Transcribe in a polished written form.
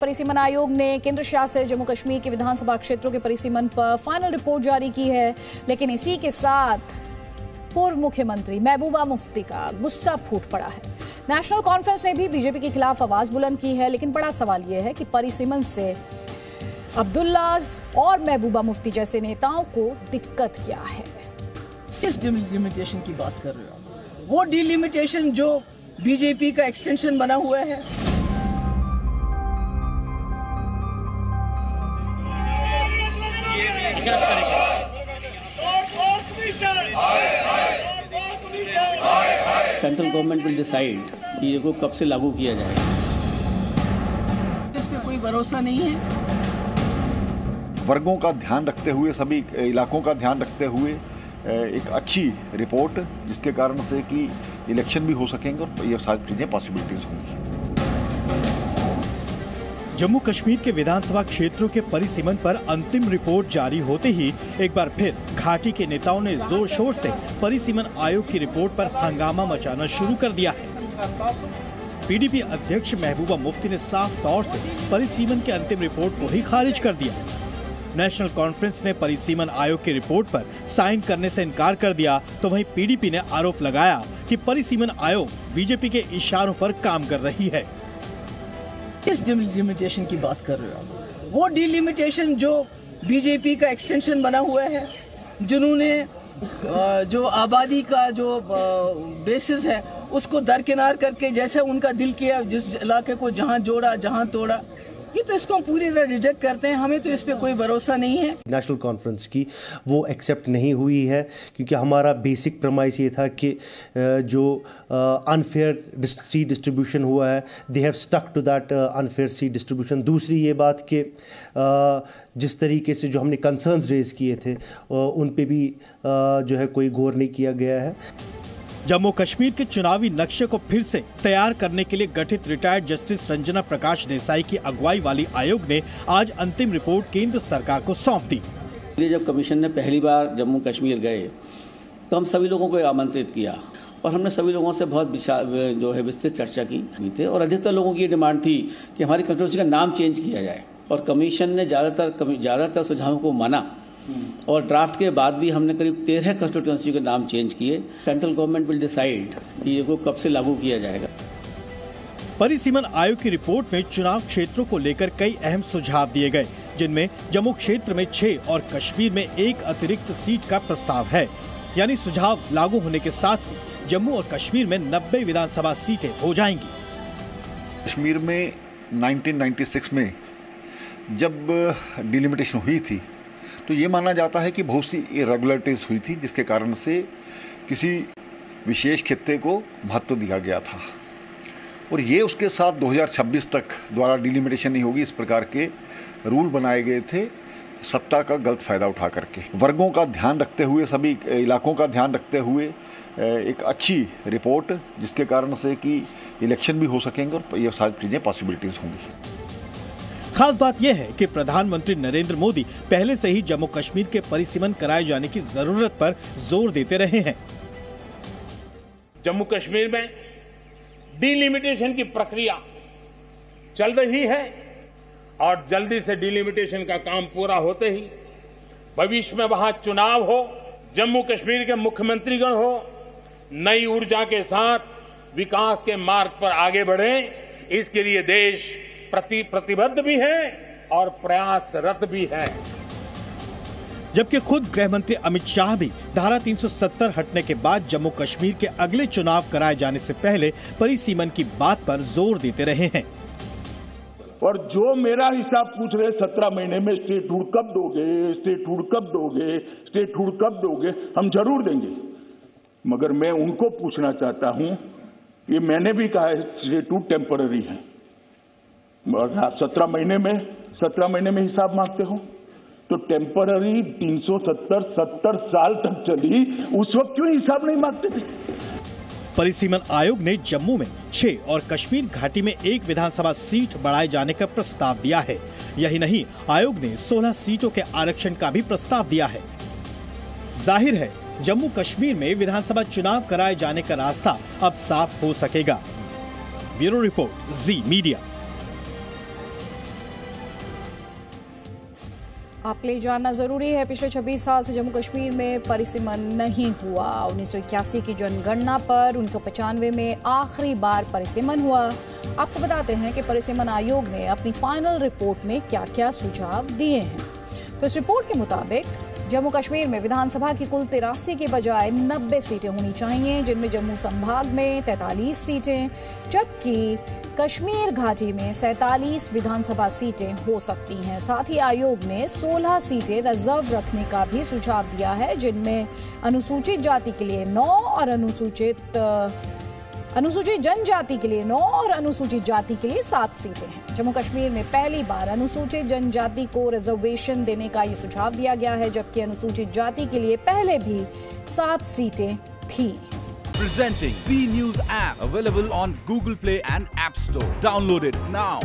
परिसीमन आयोग ने केंद्र शासित जम्मू कश्मीर के विधानसभा क्षेत्रों के परिसीमन पर फाइनल रिपोर्ट जारी की है, लेकिन इसी के साथ पूर्व मुख्यमंत्री महबूबा मुफ्ती का गुस्सा फूट पड़ा है। नेशनल कॉन्फ्रेंस ने भी बीजेपी के खिलाफ आवाज बुलंद की है, लेकिन बड़ा सवाल यह है कि परिसीमन से अब्दुल्लाज और महबूबा मुफ्ती जैसे नेताओं को दिक्कत क्या है। किस डिलिमिटेशन की बात कर रहे हो? वो डिलिमिटेशन जो बीजेपी का एक्सटेंशन बना हुआ है। सेंट्रल गवर्नमेंट विल डिसाइड कि ये को कब से लागू किया जाएगा। इस पे कोई भरोसा नहीं है। वर्गों का ध्यान रखते हुए, सभी इलाकों का ध्यान रखते हुए एक अच्छी रिपोर्ट, जिसके कारण से कि इलेक्शन भी हो सकेंगे और ये सारी चीजें पॉसिबिलिटीज होंगी। जम्मू कश्मीर के विधानसभा क्षेत्रों के परिसीमन पर अंतिम रिपोर्ट जारी होते ही एक बार फिर घाटी के नेताओं ने जोर शोर से परिसीमन आयोग की रिपोर्ट पर हंगामा मचाना शुरू कर दिया है। पीडीपी अध्यक्ष महबूबा मुफ्ती ने साफ तौर से परिसीमन के अंतिम रिपोर्ट को ही खारिज कर दिया। नेशनल कॉन्फ्रेंस ने परिसीमन आयोग की रिपोर्ट पर साइन करने से इनकार कर दिया, तो वहीं पीडीपी ने आरोप लगाया कि परिसीमन आयोग बीजेपी के इशारों पर काम कर रही है। किस डिलिमिटेशन की बात कर रहे हो? वो डिलिमिटेशन जो बीजेपी का एक्सटेंशन बना हुआ है, जिन्होंने जो आबादी का जो बेसिस है उसको दरकिनार करके जैसे उनका दिल किया, जिस इलाके को जहां जोड़ा जहां तोड़ा, ये तो इसको हम पूरी तरह रिजेक्ट करते हैं। हमें तो इस पे कोई भरोसा नहीं है। नेशनल कॉन्फ्रेंस की वो एक्सेप्ट नहीं हुई है, क्योंकि हमारा बेसिक प्रमाइस ये था कि जो अनफेयर सीट डिस्ट्रीब्यूशन हुआ है, they have stuck to that unfair seat distribution. दूसरी ये बात कि जिस तरीके से जो हमने कंसर्न्स रेज किए थे उन पे भी जो है कोई गौर नहीं किया गया है। जम्मू कश्मीर के चुनावी नक्शे को फिर से तैयार करने के लिए गठित रिटायर्ड जस्टिस रंजना प्रकाश देसाई की अगुवाई वाली आयोग ने आज अंतिम रिपोर्ट केंद्र सरकार को सौंप दी। जब कमीशन ने पहली बार जम्मू कश्मीर गए तो हम सभी लोगों को आमंत्रित किया और हमने सभी लोगों से बहुत जो है विस्तृत चर्चा की थे, और अधिकतर लोगों की ये डिमांड थी कि हमारी कंस्टिट्यूंसी का नाम चेंज किया जाए, और कमीशन ने ज्यादातर सुझावों को माना, और ड्राफ्ट के बाद भी हमने करीब 13 कंस्टिट्यूंसी के नाम चेंज किए। सेंट्रल गवर्नमेंट विल डिसाइड कि ये को कब से लागू किया जाएगा। परिसीमन आयोग की रिपोर्ट में चुनाव क्षेत्रों को लेकर कई अहम सुझाव दिए गए, जिनमें जम्मू क्षेत्र में 6 और कश्मीर में 1 अतिरिक्त सीट का प्रस्ताव है। यानी सुझाव लागू होने के साथ ही जम्मू और कश्मीर में 90 विधानसभा सीटें हो जाएंगी। कश्मीर में 1996 में जब डिलिमिटेशन हुई थी तो ये माना जाता है कि बहुत सी इरेगुलरिटीज हुई थी, जिसके कारण से किसी विशेष खित्ते को महत्व दिया गया था, और ये उसके साथ 2026 तक द्वारा डिलिमिटेशन नहीं होगी, इस प्रकार के रूल बनाए गए थे सत्ता का गलत फायदा उठा करके। वर्गों का ध्यान रखते हुए, सभी इलाकों का ध्यान रखते हुए एक अच्छी रिपोर्ट, जिसके कारण से कि इलेक्शन भी हो सकेंगे और ये सारी चीजें पॉसिबिलिटीज होंगी। खास बात यह है कि प्रधानमंत्री नरेंद्र मोदी पहले से ही जम्मू कश्मीर के परिसीमन कराए जाने की जरूरत पर जोर देते रहे हैं। जम्मू कश्मीर में डिलिमिटेशन की प्रक्रिया चल रही है, और जल्दी से डिलिमिटेशन का काम पूरा होते ही भविष्य में वहां चुनाव हो, जम्मू कश्मीर के मुख्यमंत्रीगण हो, नई ऊर्जा के साथ विकास के मार्ग पर आगे बढ़े, इसके लिए देश प्रतिबद्ध भी है और प्रयासरत भी है। जबकि खुद गृह मंत्री अमित शाह भी धारा 370 हटने के बाद जम्मू कश्मीर के अगले चुनाव कराए जाने से पहले परिसीमन की बात पर जोर देते रहे हैं। और जो मेरा हिसाब पूछ रहे 17 महीने में स्टेटहुड कब दोगे, स्टेटहुड कब दोगे, स्टेटहुड कब दोगे, हम जरूर देंगे, मगर मैं उनको पूछना चाहता हूं, ये मैंने भी कहा है स्टेटहुड टेम्पररी है, 17 महीने में हिसाब मांगते हो तो टेम्पररी 370 साल तक चली, उस वक्त क्यों हिसाब नहीं मांगते थे? परिसीमन आयोग ने जम्मू में 6 और कश्मीर घाटी में 1 विधानसभा सीट बढ़ाए जाने का प्रस्ताव दिया है। यही नहीं, आयोग ने 16 सीटों के आरक्षण का भी प्रस्ताव दिया है। जाहिर है जम्मू कश्मीर में विधानसभा चुनाव कराए जाने का रास्ता अब साफ हो सकेगा। ब्यूरो रिपोर्ट, जी मीडिया। आपके लिए जानना जरूरी है, पिछले 26 साल से जम्मू कश्मीर में परिसीमन नहीं हुआ। 1981 की जनगणना पर 1995 में आखिरी बार परिसीमन हुआ। आपको बताते हैं कि परिसीमन आयोग ने अपनी फाइनल रिपोर्ट में क्या क्या सुझाव दिए हैं। तो इस रिपोर्ट के मुताबिक जम्मू कश्मीर में विधानसभा की कुल 83 के बजाय 90 सीटें होनी चाहिए, जिनमें जम्मू संभाग में 43 सीटें, जबकि कश्मीर घाटी में 47 विधानसभा सीटें हो सकती हैं। साथ ही आयोग ने 16 सीटें रिजर्व रखने का भी सुझाव दिया है, जिनमें अनुसूचित जाति के लिए 9 और अनुसूचित जनजाति के लिए 9 और अनुसूचित जाति के लिए 7 सीटें हैं। जम्मू कश्मीर में पहली बार अनुसूचित जनजाति को रिजर्वेशन देने का ये सुझाव दिया गया है, जबकि अनुसूचित जाति के लिए पहले भी 7 सीटें थी। Presenting B News app, available on Google Play and App Store. Download it now.